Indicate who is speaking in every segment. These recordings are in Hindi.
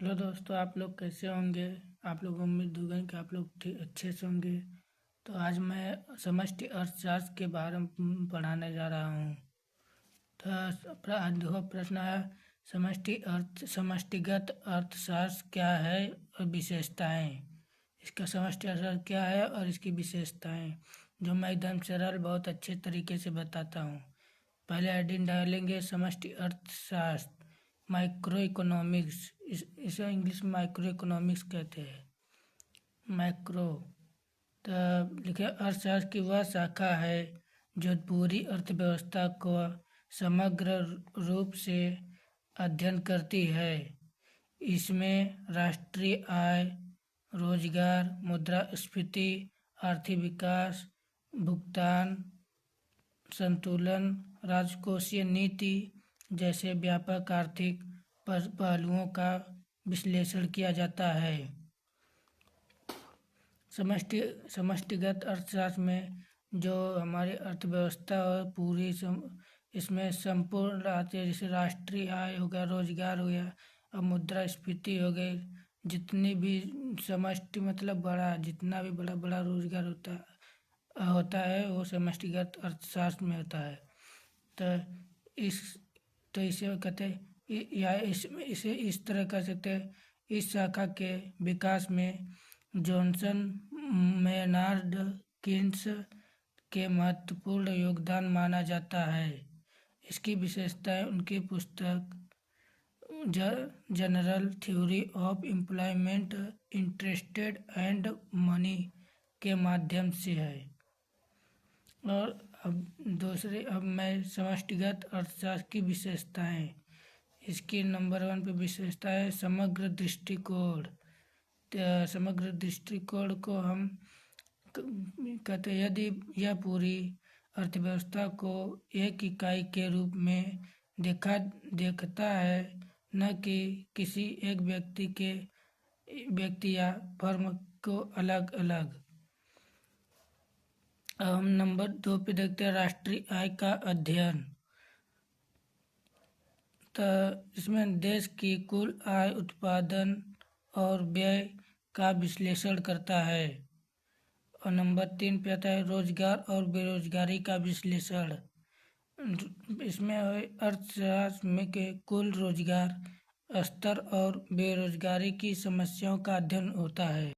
Speaker 1: हेलो दोस्तों, आप लोग कैसे होंगे। आप लोग उम्मीद होगा कि आप लोग ठीक अच्छे से होंगे। तो आज मैं समष्टि अर्थशास्त्र के बारे में पढ़ाने जा रहा हूँ। तो आज देखो प्रश्न है, समष्टिगत अर्थशास्त्र क्या है और विशेषताएं। इसका समष्टि अर्थशास्त्र क्या है और इसकी विशेषताएं, जो मैं एकदम सरल बहुत अच्छे तरीके से बताता हूँ। पहले हेडिंग डालेंगे समष्टि अर्थशास्त्र, माइक्रो इकोनॉमिक्स। इसे इंग्लिश में माइक्रो इकोनॉमिक्स कहते हैं। माइक्रो तो लिखे, अर्थशास्त्र की वह शाखा है जो पूरी अर्थव्यवस्था को समग्र रूप से अध्ययन करती है। इसमें राष्ट्रीय आय, रोजगार, मुद्रास्फीति, आर्थिक विकास, भुगतान संतुलन, राजकोषीय नीति जैसे व्यापक आर्थिक पहलुओं का विश्लेषण किया जाता है। समष्टिगत अर्थशास्त्र में जो हमारी अर्थव्यवस्था और पूरी इसमें संपूर्ण आते हैं, जैसे राष्ट्रीय आय हो गया, रोजगार हो गया और मुद्रास्फीति हो गई। जितनी भी समष्टि मतलब बड़ा, जितना भी बड़ा बड़ा रोजगार होता है वो समष्टिगत अर्थशास्त्र में होता है। तो इसे कहते हैं, या इसे इस तरह कह सकते हैं, इस शाखा के विकास में जॉनसन मेनार्ड किन्स के महत्वपूर्ण योगदान माना जाता है। इसकी विशेषताएं उनकी पुस्तक general theory of employment, interested and money के माध्यम से है। और अब मैं समष्टिगत अर्थशास्त्र की विशेषताएं। इसकी नंबर 1 पे विशेषता है समग्र दृष्टिकोण। समग्र दृष्टिकोण को हम कहते हैं, यदि यह पूरी अर्थव्यवस्था को एक इकाई के रूप में देखता है, न कि किसी एक व्यक्ति या फर्म को अलग अलग। हम नंबर 2 पे देखते हैं राष्ट्रीय आय का अध्ययन। तो इसमें देश की कुल आय, उत्पादन और व्यय का विश्लेषण करता है। और नंबर 3 पे आता है रोजगार और बेरोजगारी का विश्लेषण। इसमें अर्थशास्त्र में के कुल रोजगार स्तर और बेरोजगारी की समस्याओं का अध्ययन होता है।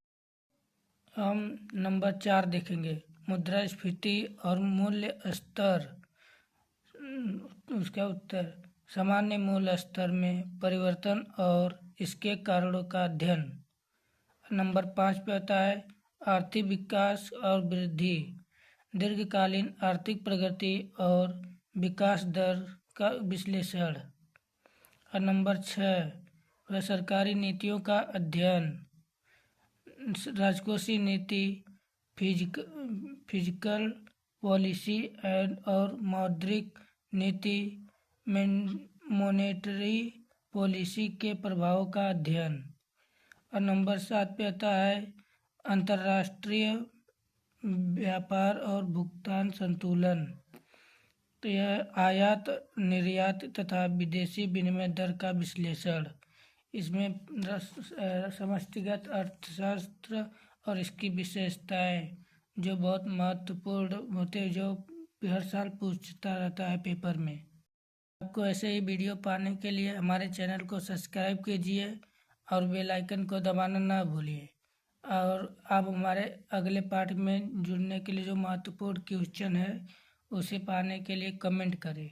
Speaker 1: हम नंबर 4 देखेंगे मुद्रास्फीति और मूल्य स्तर। उसका उत्तर, सामान्य मूल्य स्तर में परिवर्तन और इसके कारणों का अध्ययन। नंबर 5 पे आता है आर्थिक विकास और वृद्धि, दीर्घकालीन आर्थिक प्रगति और विकास दर का विश्लेषण। और नंबर 6 सरकारी नीतियों का अध्ययन, राजकोषीय नीति, फिजिकल पॉलिसी और मौद्रिक नीति, मॉनेटरी पॉलिसी के प्रभाव का अध्ययन। और नंबर 7 पे आता है अंतर्राष्ट्रीय व्यापार और भुगतान संतुलन। तो यह आयात, निर्यात तथा विदेशी विनिमय दर का विश्लेषण। इसमें समष्टिगत अर्थशास्त्र और इसकी विशेषताएं जो बहुत महत्वपूर्ण होते हैं, जो हर साल पूछता रहता है पेपर में। आपको ऐसे ही वीडियो पाने के लिए हमारे चैनल को सब्सक्राइब कीजिए और बेल आइकन को दबाना ना भूलिए। और आप हमारे अगले पार्ट में जुड़ने के लिए जो महत्वपूर्ण क्वेश्चन है उसे पाने के लिए कमेंट करें।